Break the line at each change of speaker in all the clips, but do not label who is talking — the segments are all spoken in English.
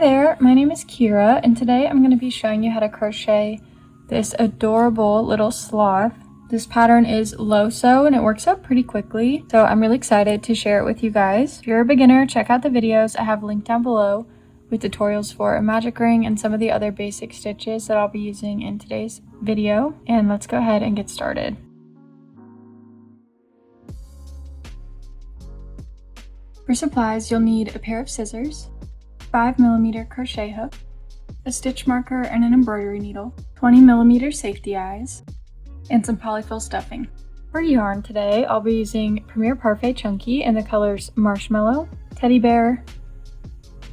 there, my name is Kira, and today I'm going to be showing you how to crochet this adorable little sloth. This pattern is low sew and it works out pretty quickly, so I'm really excited to share it with you guys. If you're a beginner, check out the videos I have linked down below with tutorials for a magic ring and some of the other basic stitches that I'll be using in today's video. And let's go ahead and get started. For supplies, you'll need a pair of scissors, 5mm crochet hook, a stitch marker and an embroidery needle, 20mm safety eyes, and some polyfill stuffing. For yarn today, I'll be using Premier Parfait Chunky in the colors Marshmallow, Teddy Bear,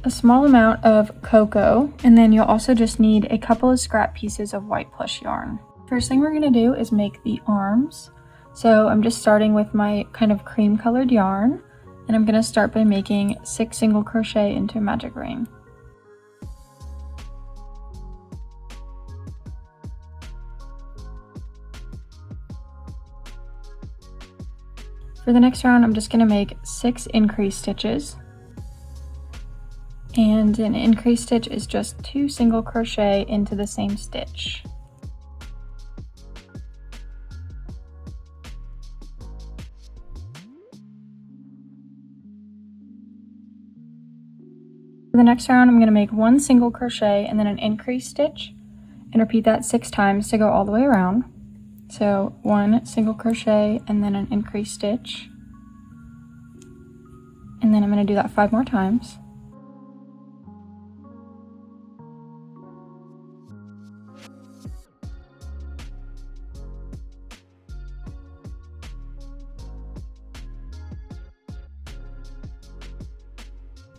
a small amount of cocoa, and then you'll also just need a couple of scrap pieces of white plush yarn. First thing we're going to do is make the arms. So I'm just starting with my kind of cream colored yarn. And I'm going to start by making 6 single crochet into a magic ring. For the next round, I'm just going to make 6 increase stitches. And an increase stitch is just 2 single crochet into the same stitch. For the next round, I'm going to make 1 single crochet and then an increase stitch and repeat that 6 times to go all the way around. So 1 single crochet and then an increase stitch. And then I'm going to do that 5 more times.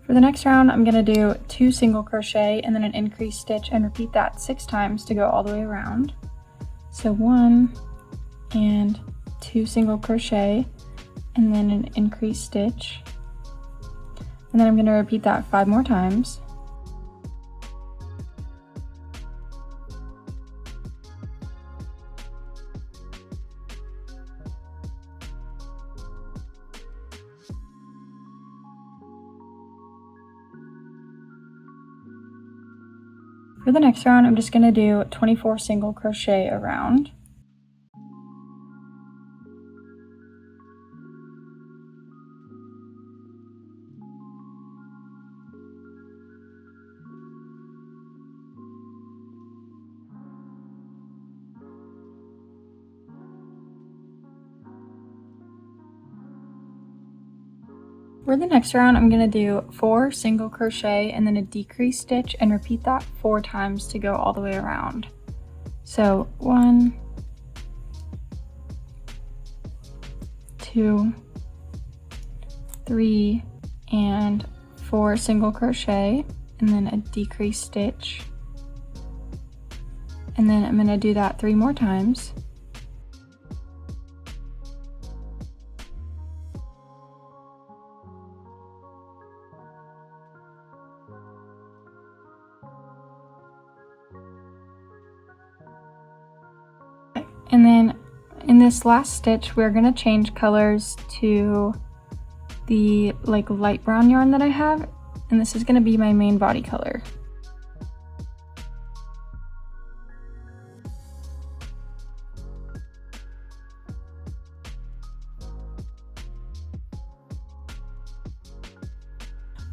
For the next round, I'm going to do 2 single crochet and then an increase stitch and repeat that 6 times to go all the way around. So 1 and 2 single crochet and then an increase stitch. And then I'm going to repeat that 5 more times. For the next round, I'm just going to do 24 single crochet around. For the next round, I'm going to do 4 single crochet and then a decrease stitch and repeat that 4 times to go all the way around. So 1, 2, 3, and 4 single crochet and then a decrease stitch. And then I'm going to do that 3 more times. And then in this last stitch, we're going to change colors to the light brown yarn that I have, and this is going to be my main body color.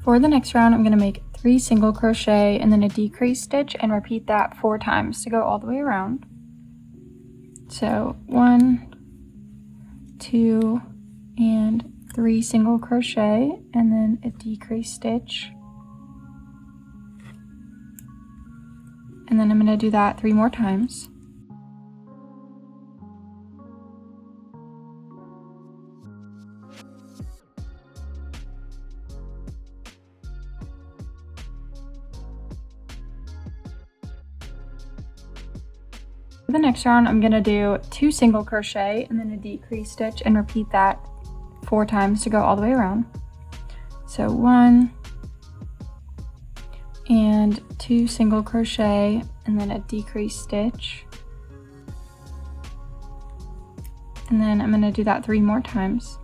For the next round, I'm going to make 3 single crochet and then a decrease stitch and repeat that 4 times to go all the way around. So 1, 2, and 3 single crochet and then a decrease stitch. And then I'm going to do that 3 more times. For the next round, I'm going to do 2 single crochet and then a decrease stitch and repeat that 4 times to go all the way around. So 1 and 2 single crochet and then a decrease stitch. And then I'm going to do that 3 more times.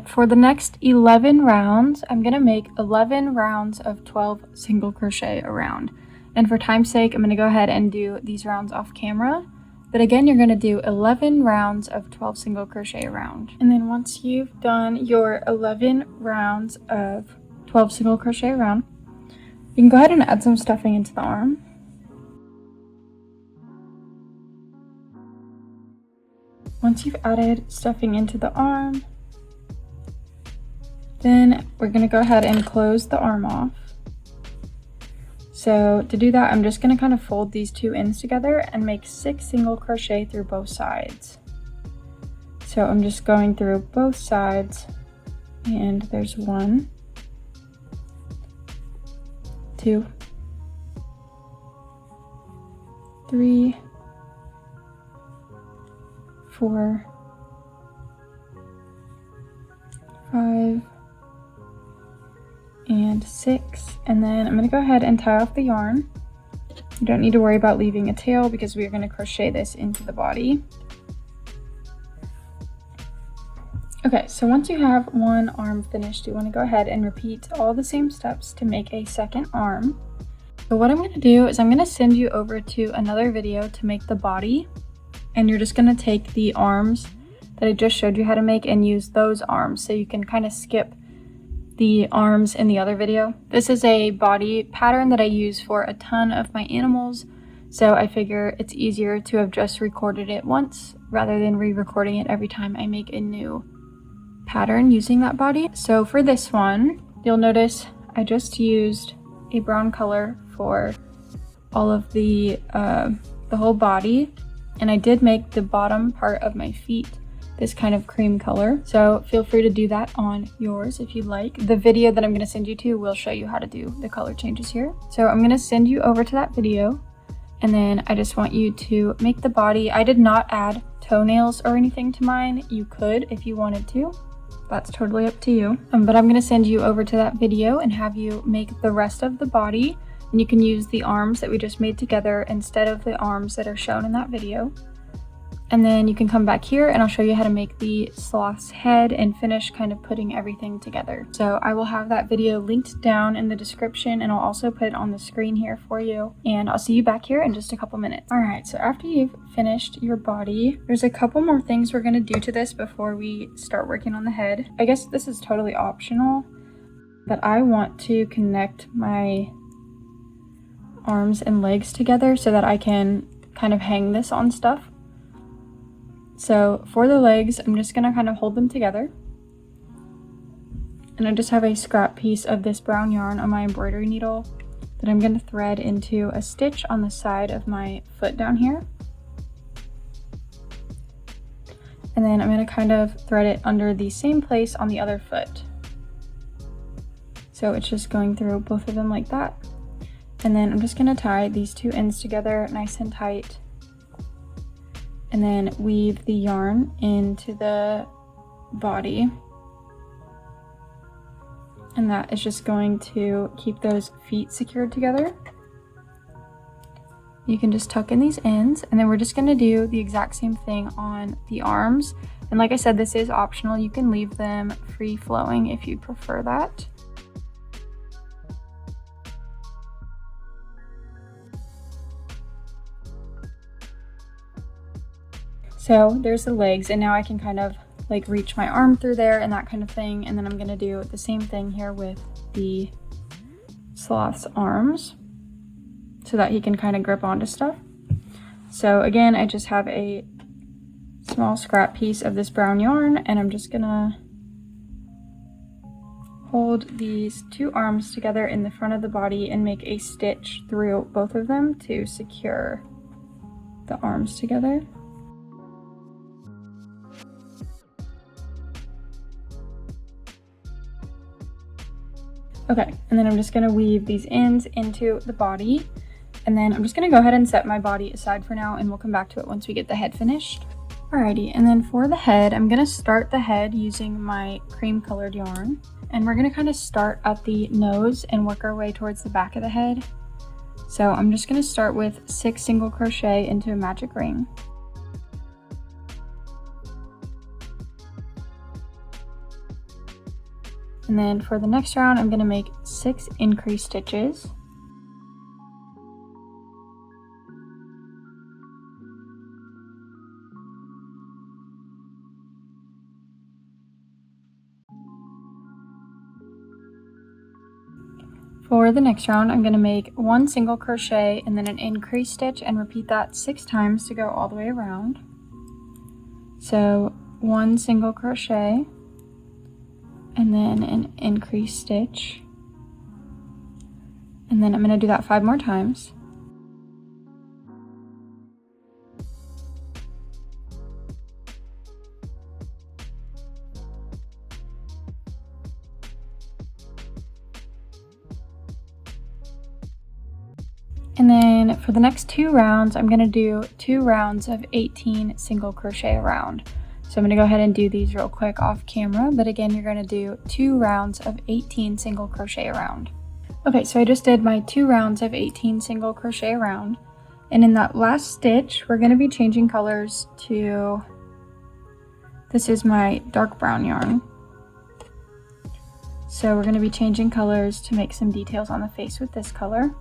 for the next 11 rounds, I'm going to make 11 rounds of 12 single crochet a round. And for time's sake, I'm going to go ahead and do these rounds off camera. But again, you're going to do 11 rounds of 12 single crochet a round. And then once you've done your 11 rounds of 12 single crochet a round, you can go ahead and add some stuffing into the arm. Once you've added stuffing into the arm, then we're going to go ahead and close the arm off. So to do that, I'm just going to kind of fold these two ends together and make 6 single crochet through both sides. So I'm just going through both sides, and there's 1, 2, 3, 4, 5, and 6, and then I'm going to go ahead and tie off the yarn. You don't need to worry about leaving a tail because we are going to crochet this into the body. Okay, so once you have one arm finished, you want to go ahead and repeat all the same steps to make a second arm. So what I'm going to do is I'm going to send you over to another video to make the body, and you're just going to take the arms that I just showed you how to make and use those arms, so you can kind of skip the arms in the other video. This is a body pattern that I use for a ton of my animals, so I figure it's easier to have just recorded it once rather than re-recording it every time I make a new pattern using that body. So for this one, you'll notice I just used a brown color for all of the whole body, and I did make the bottom part of my feet this kind of cream color, so feel free to do that on yours if you'd like. The video that I'm going to send you to will show you how to do the color changes here. So I'm going to send you over to that video, and then I just want you to make the body. I did not add toenails or anything to mine. You could if you wanted to. That's totally up to you. But I'm going to send you over to that video and have you make the rest of the body, and you can use the arms that we just made together instead of the arms that are shown in that video. And then you can come back here and I'll show you how to make the sloth's head and finish kind of putting everything together. So I will have that video linked down in the description, and I'll also put it on the screen here for you. And I'll see you back here in just a couple minutes. All right, so after you've finished your body, there's a couple more things we're gonna do to this before we start working on the head. I guess this is totally optional, but I want to connect my arms and legs together so that I can kind of hang this on stuff. So for the legs, I'm just gonna kind of hold them together. And I just have a scrap piece of this brown yarn on my embroidery needle that I'm gonna thread into a stitch on the side of my foot down here. And then I'm gonna kind of thread it under the same place on the other foot. So it's just going through both of them like that. And then I'm just gonna tie these two ends together nice and tight, and then weave the yarn into the body. And that is just going to keep those feet secured together. You can just tuck in these ends, and then we're just gonna do the exact same thing on the arms. And like I said, this is optional. You can leave them free flowing if you prefer that. So there's the legs, and now I can kind of like reach my arm through there and that kind of thing. And then I'm gonna do the same thing here with the sloth's arms so that he can kind of grip onto stuff. So again, I just have a small scrap piece of this brown yarn, and I'm just gonna hold these two arms together in the front of the body and make a stitch through both of them to secure the arms together. Okay, and then I'm just gonna weave these ends into the body, and then I'm just gonna go ahead and set my body aside for now, and we'll come back to it once we get the head finished. Alrighty, and then for the head, I'm gonna start the head using my cream colored yarn, and we're gonna kind of start at the nose and work our way towards the back of the head. So I'm just gonna start with 6 single crochet into a magic ring. And then for the next round, I'm going to make 6 increase stitches. For the next round, I'm going to make 1 single crochet and then an increase stitch and repeat that 6 times to go all the way around. So 1 single crochet and then an increase stitch, and then I'm going to do that 5 more times. And then for the next 2 rounds, I'm going to do 2 rounds of 18 single crochet around. So I'm going to go ahead and do these real quick off camera, but again, you're going to do 2 rounds of 18 single crochet around. Okay, so I just did my 2 rounds of 18 single crochet around, and in that last stitch, we're going to be changing colors to, this is my dark brown yarn. So we're going to be changing colors to make some details on the face with this color.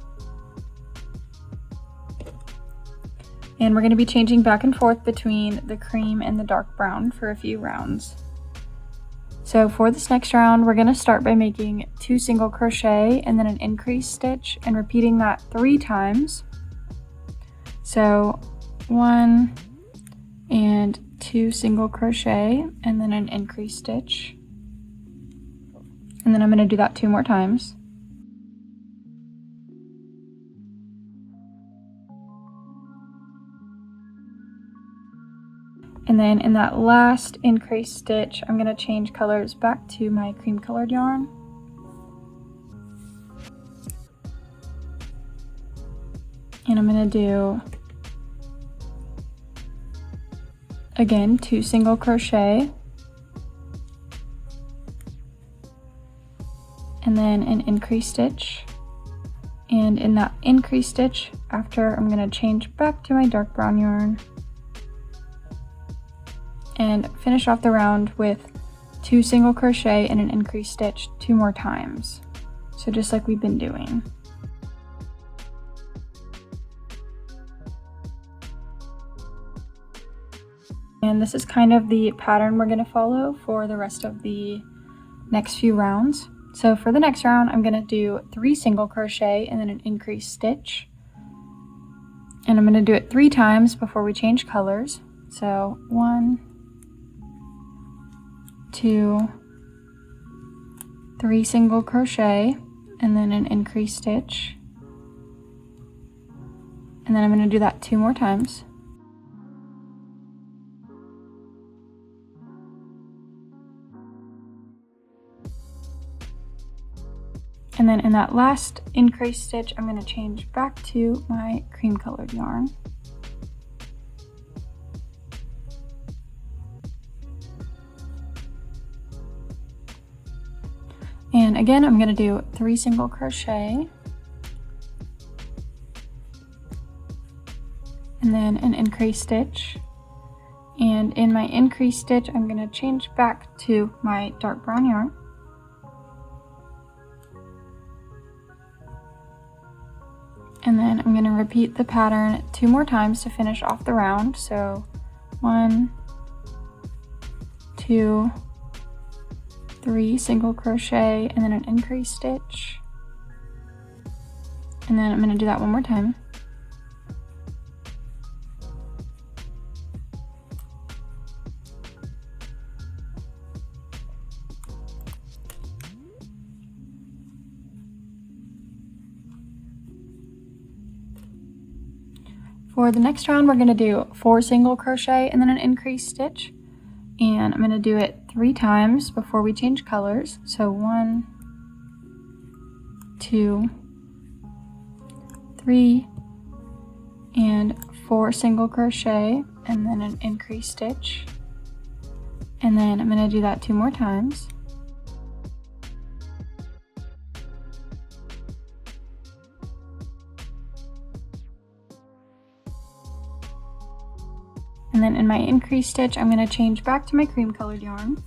And we're going to be changing back and forth between the cream and the dark brown for a few rounds. So for this next round, we're going to start by making 2 single crochet and then an increase stitch and repeating that 3 times. So 1 and 2 single crochet and then an increase stitch. And then I'm going to do that 2 more times. And then in that last increase stitch, I'm going to change colors back to my cream colored yarn. And I'm going to do, again, 2 single crochet. And then an increase stitch. And in that increase stitch, after, I'm going to change back to my dark brown yarn. And finish off the round with 2 single crochet and an increase stitch 2 more times. So just like we've been doing. And this is kind of the pattern we're going to follow for the rest of the next few rounds. So for the next round, I'm going to do 3 single crochet and then an increase stitch. And I'm going to do it 3 times before we change colors. So 1, 2, 3 single crochet and then an increase stitch, and then I'm going to do that 2 more times. And then in that last increase stitch, I'm going to change back to my cream colored yarn. And again, I'm going to do 3 single crochet and then an increase stitch. And in my increase stitch, I'm going to change back to my dark brown yarn. And then I'm going to repeat the pattern 2 more times to finish off the round. So 1, 2, 3 single crochet and then an increase stitch, and then I'm going to do that 1 more time. For the next round, we're going to do 4 single crochet and then an increase stitch. And I'm going to do it 3 times before we change colors. So 1, 2, 3, and 4 single crochet, and then an increase stitch. And then I'm going to do that 2 more times. And then in my increase stitch, I'm going to change back to my cream colored yarn.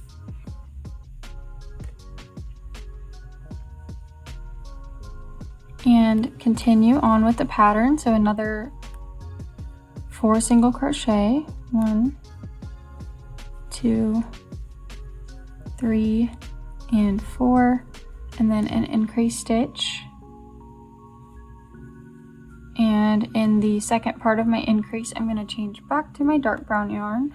and continue on with the pattern. So another 4 single crochet, 1, 2, 3, and 4, and then an increase stitch. And in the second part of my increase, I'm going to change back to my dark brown yarn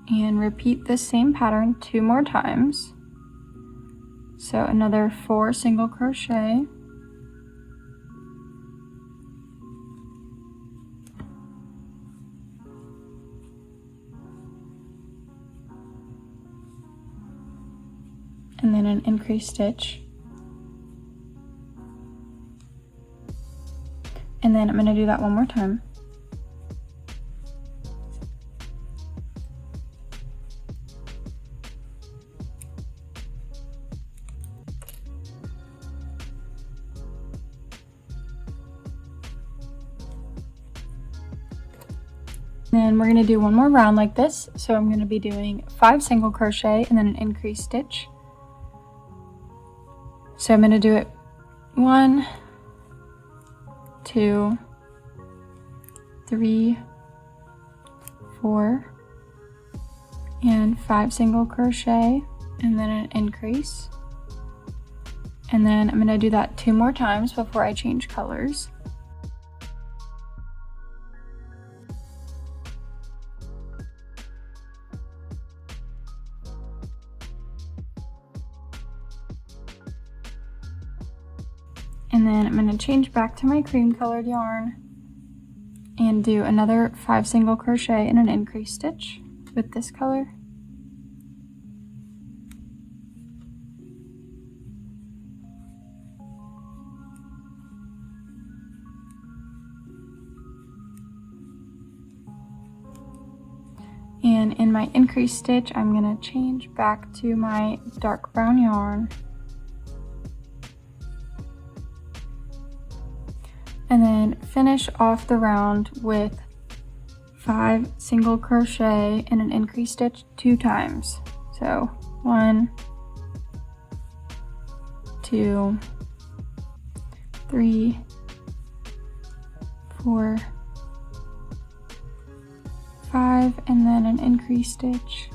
and repeat this same pattern 2 more times. So another 4 single crochet, and then an increase stitch. And then I'm going to do that one more time. Then we're going to do one more round like this. So I'm going to be doing 5 single crochet and then an increase stitch. So I'm going to do it 1, 2, 3, 4, and 5 single crochet, and then an increase. And then I'm going to do that 2 more times before I change colors. And then I'm going to change back to my cream colored yarn and do another 5 single crochet and an increase stitch with this color. And in my increase stitch, I'm going to change back to my dark brown yarn. And then finish off the round with 5 single crochet and an increase stitch 2 times. So 1, 2, 3, 4, 5, and then an increase stitch.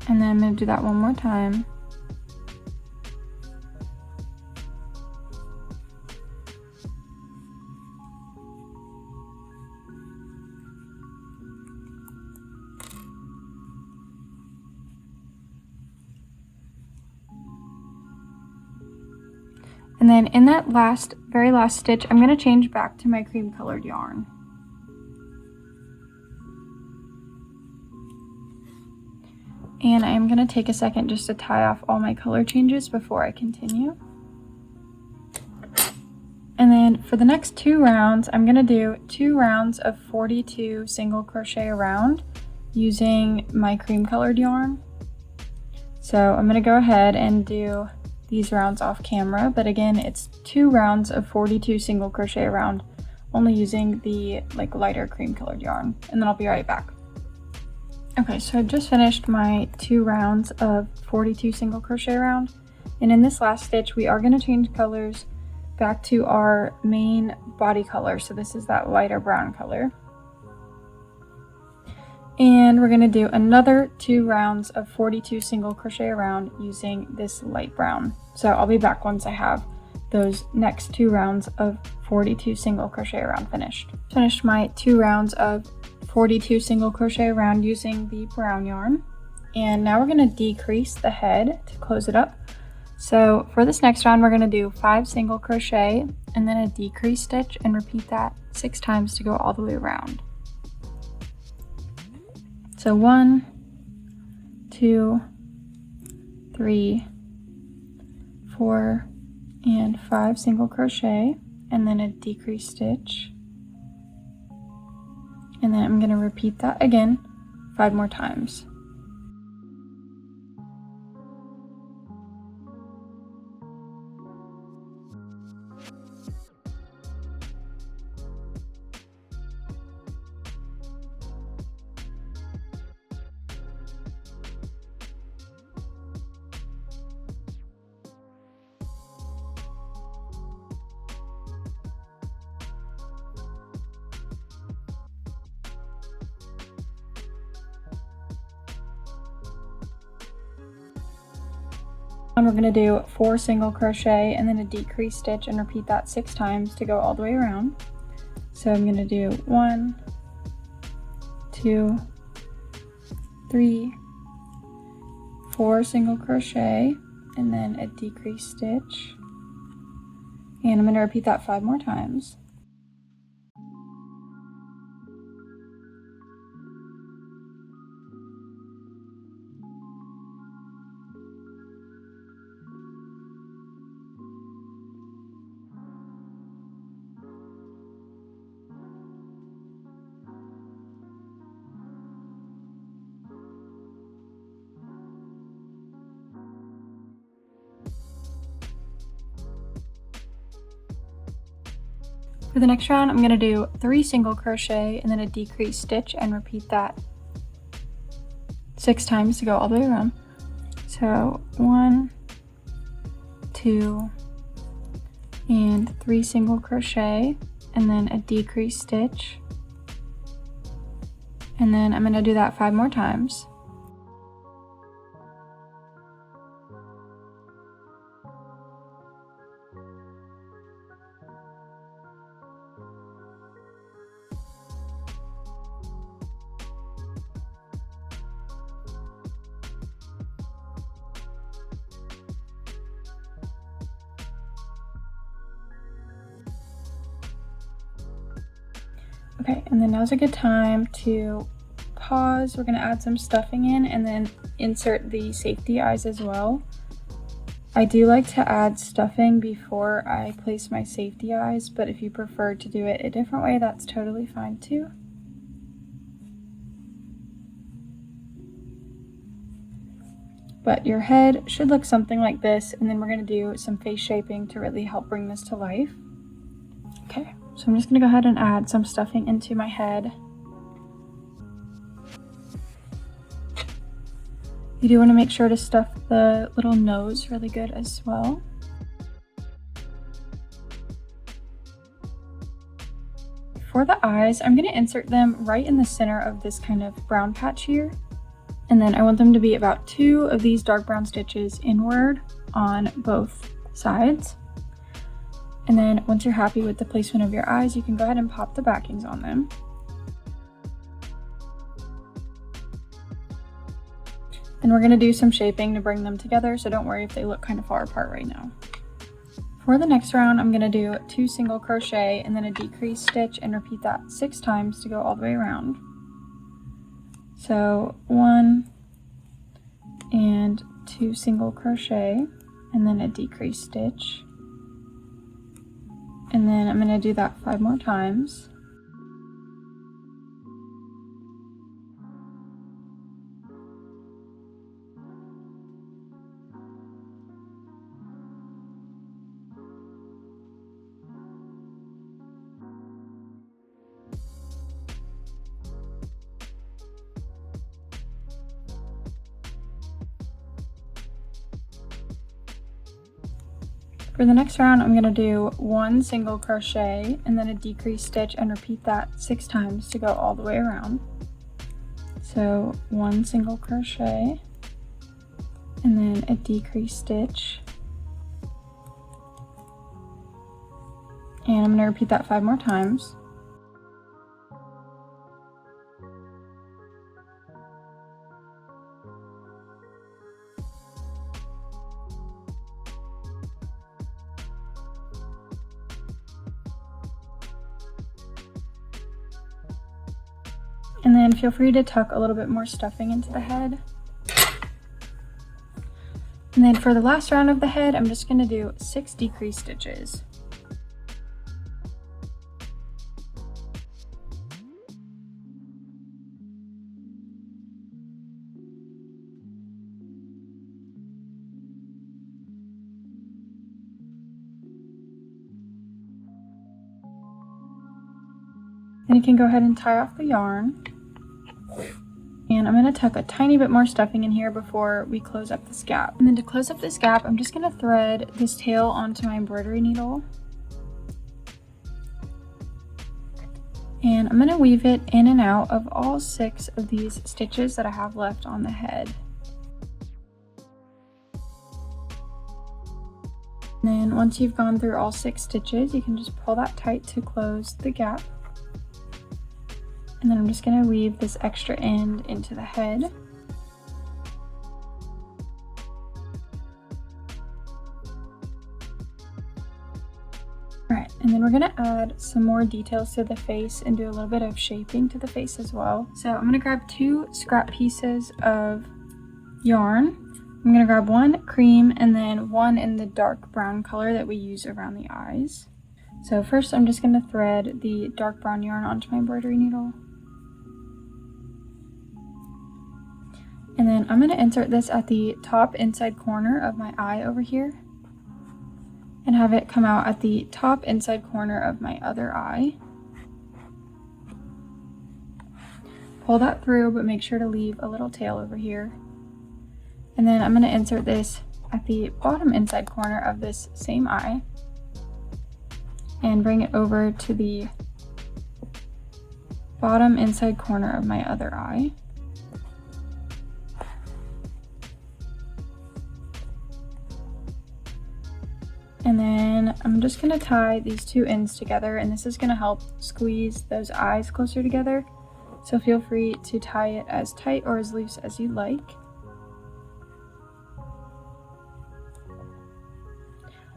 And then I'm going to do that one more time. And then in that very last stitch, I'm going to change back to my cream colored yarn. And I'm going to take a second just to tie off all my color changes before I continue. And then for the next 2 rounds, I'm going to do 2 rounds of 42 single crochet around using my cream colored yarn. So I'm going to go ahead and do these rounds off camera, but again, it's 2 rounds of 42 single crochet around, only using the lighter cream colored yarn, and then I'll be right back. Okay, so I've just finished my 2 rounds of 42 single crochet around, and in this last stitch, we are going to change colors back to our main body color. So this is that lighter brown color. And we're going to do another 2 rounds of 42 single crochet around using this light brown. So I'll be back once I have those next 2 rounds of 42 single crochet around finished. Finished my 2 rounds of 42 single crochet around using the brown yarn. And now we're going to decrease the head to close it up. So for this next round, we're going to do 5 single crochet and then a decrease stitch and repeat that 6 times to go all the way around. So 1, 2, 3, 4, and 5 single crochet, and then a decrease stitch. And then I'm going to repeat that again 5 more times. And we're going to do 4 single crochet and then a decrease stitch and repeat that 6 times to go all the way around. So I'm going to do 1, 2, 3, 4 single crochet and then a decrease stitch, and I'm going to repeat that 5 more times. For the next round, I'm going to do 3 single crochet and then a decrease stitch and repeat that 6 times to go all the way around. So 1, 2, and 3 single crochet and then a decrease stitch, and then I'm going to do that 5 more times. Okay, and then now's a good time to pause. We're going to add some stuffing in and then insert the safety eyes as well. I do like to add stuffing before I place my safety eyes, but if you prefer to do it a different way, that's totally fine too. But your head should look something like this, and then we're going to do some face shaping to really help bring this to life. Okay. So I'm just going to go ahead and add some stuffing into my head. You do want to make sure to stuff the little nose really good as well. For the eyes, I'm going to insert them right in the center of this kind of brown patch here. And then I want them to be about 2 of these dark brown stitches inward on both sides. And then once you're happy with the placement of your eyes, you can go ahead and pop the backings on them. And we're going to do some shaping to bring them together, so don't worry if they look kind of far apart right now. For the next round, I'm going to do 2 single crochet and then a decrease stitch and repeat that 6 times to go all the way around. So 1 and 2 single crochet and then a decrease stitch. And then I'm going to do that 5 more times. For the next round, I'm going to do 1 single crochet and then a decrease stitch and repeat that 6 times to go all the way around. So 1 single crochet and then a decrease stitch, and I'm going to repeat that 5 more times. And then feel free to tuck a little bit more stuffing into the head. And then for the last round of the head, I'm just going to do 6 decrease stitches. Then you can go ahead and tie off the yarn. And I'm going to tuck a tiny bit more stuffing in here before we close up this gap. And then to close up this gap, I'm just going to thread this tail onto my embroidery needle. And I'm going to weave it in and out of all 6 of these stitches that I have left on the head. And then once you've gone through all 6 stitches, you can just pull that tight to close the gap. And then I'm just going to weave this extra end into the head. Alright, and then we're going to add some more details to the face and do a little bit of shaping to the face as well. So I'm going to grab 2 scrap pieces of yarn. I'm going to grab 1 cream and then 1 in the dark brown color that we use around the eyes. So first I'm just going to thread the dark brown yarn onto my embroidery needle. And then I'm going to insert this at the top inside corner of my eye over here. And have it come out at the top inside corner of my other eye. Pull that through, but make sure to leave a little tail over here. And then I'm going to insert this at the bottom inside corner of this same eye and bring it over to the bottom inside corner of my other eye. And then I'm just going to tie these 2 ends together, and this is going to help squeeze those eyes closer together. So feel free to tie it as tight or as loose as you like.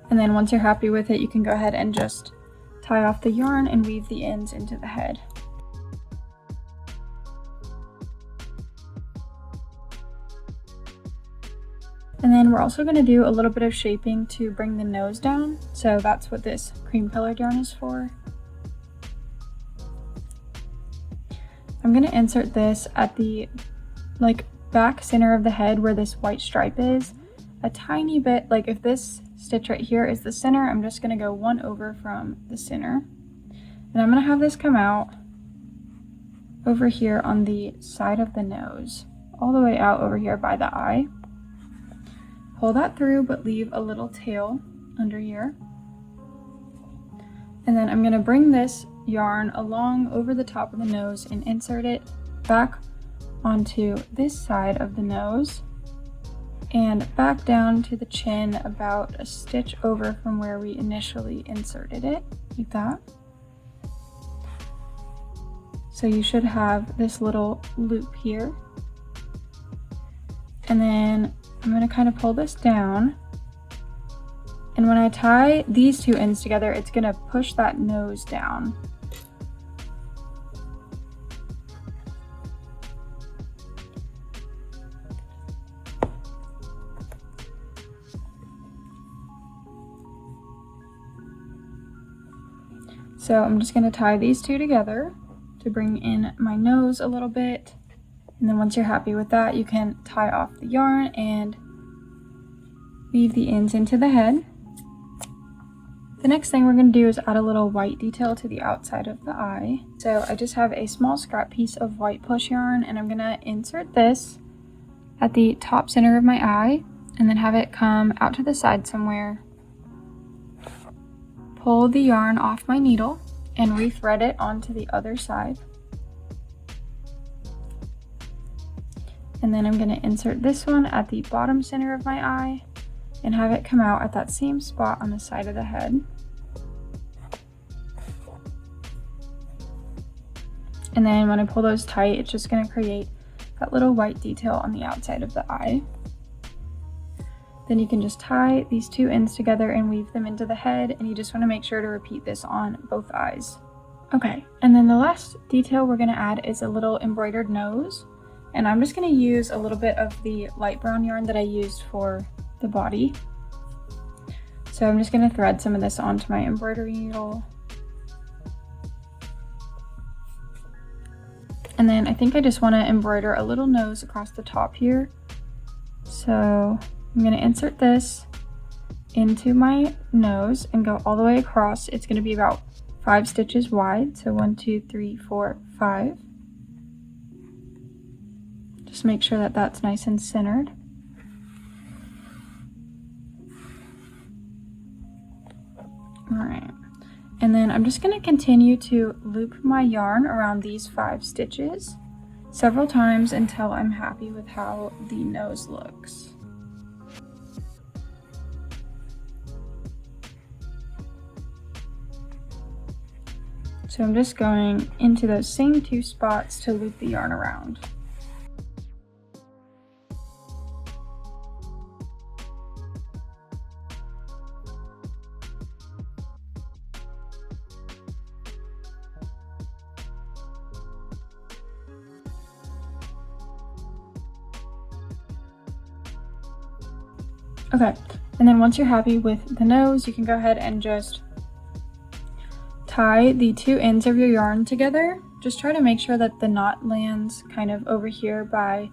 And then once you're happy with it, you can go ahead and just tie off the yarn and weave the ends into the head. And then we're also going to do a little bit of shaping to bring the nose down. So that's what this cream colored yarn is for. I'm going to insert this at the back center of the head where this white stripe is. A tiny bit, like if this stitch right here is the center, I'm just going to go 1 over from the center. And I'm going to have this come out over here on the side of the nose, all the way out over here by the eye. Pull that through, but leave a little tail under here. And then I'm going to bring this yarn along over the top of the nose and insert it back onto this side of the nose and back down to the chin about a stitch over from where we initially inserted it, like that. So you should have this little loop here. And then I'm going to kind of pull this down, and when I tie these 2 ends together, it's going to push that nose down. So I'm just going to tie these 2 together to bring in my nose a little bit. And then once you're happy with that, you can tie off the yarn and weave the ends into the head. The next thing we're going to do is add a little white detail to the outside of the eye. So I just have a small scrap piece of white plush yarn, and I'm going to insert this at the top center of my eye and then have it come out to the side somewhere. Pull the yarn off my needle and rethread it onto the other side. And then I'm going to insert this one at the bottom center of my eye and have it come out at that same spot on the side of the head. And then when I pull those tight, it's just going to create that little white detail on the outside of the eye. Then you can just tie these 2 ends together and weave them into the head, and you just want to make sure to repeat this on both eyes. Okay, and then the last detail we're going to add is a little embroidered nose. And I'm just going to use a little bit of the light brown yarn that I used for the body. So I'm just going to thread some of this onto my embroidery needle. And then I think I just want to embroider a little nose across the top here. So I'm going to insert this into my nose and go all the way across. It's going to be about 5 stitches wide. So 1, 2, 3, 4, 5. Just make sure that that's nice and centered. Alright, and then I'm just going to continue to loop my yarn around these 5 stitches several times until I'm happy with how the nose looks. So I'm just going into those same 2 spots to loop the yarn around. Okay, and then once you're happy with the nose, you can go ahead and just tie the 2 ends of your yarn together. Just try to make sure that the knot lands kind of over here by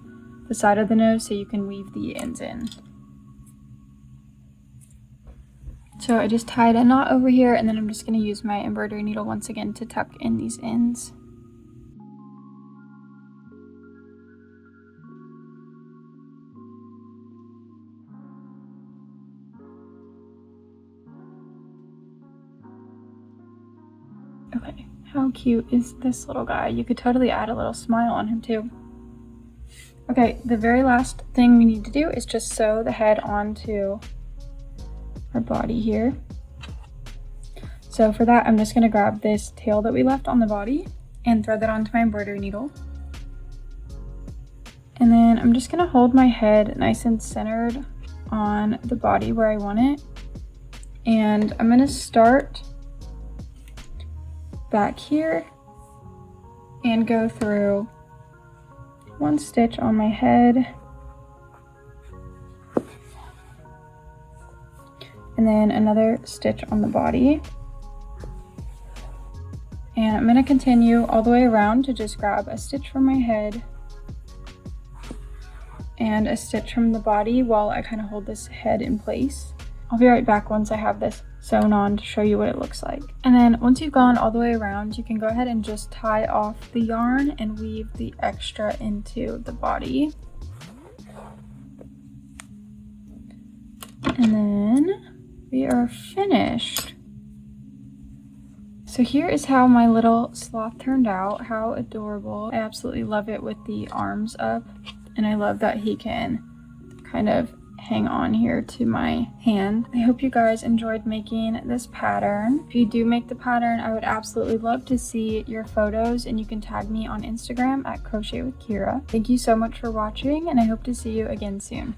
the side of the nose so you can weave the ends in. So I just tied a knot over here, and then I'm just going to use my embroidery needle once again to tuck in these ends. Okay, how cute is this little guy? You could totally add a little smile on him too. Okay, the very last thing we need to do is just sew the head onto our body here. So for that, I'm just going to grab this tail that we left on the body and thread that onto my embroidery needle. And then I'm just going to hold my head nice and centered on the body where I want it. And I'm going to start back here and go through 1 stitch on my head, and then another stitch on the body, and I'm going to continue all the way around to just grab a stitch from my head and a stitch from the body while I kind of hold this head in place. I'll be right back once I have this sewn on to show you what it looks like. And then once you've gone all the way around, you can go ahead and just tie off the yarn and weave the extra into the body. And then we are finished. So here is how my little sloth turned out. How adorable. I absolutely love it with the arms up, and I love that he can kind of hang on here to my hand. I hope you guys enjoyed making this pattern. If you do make the pattern, I would absolutely love to see your photos, and you can tag me on Instagram at Crochet with Kira. Thank you so much for watching, and I hope to see you again soon.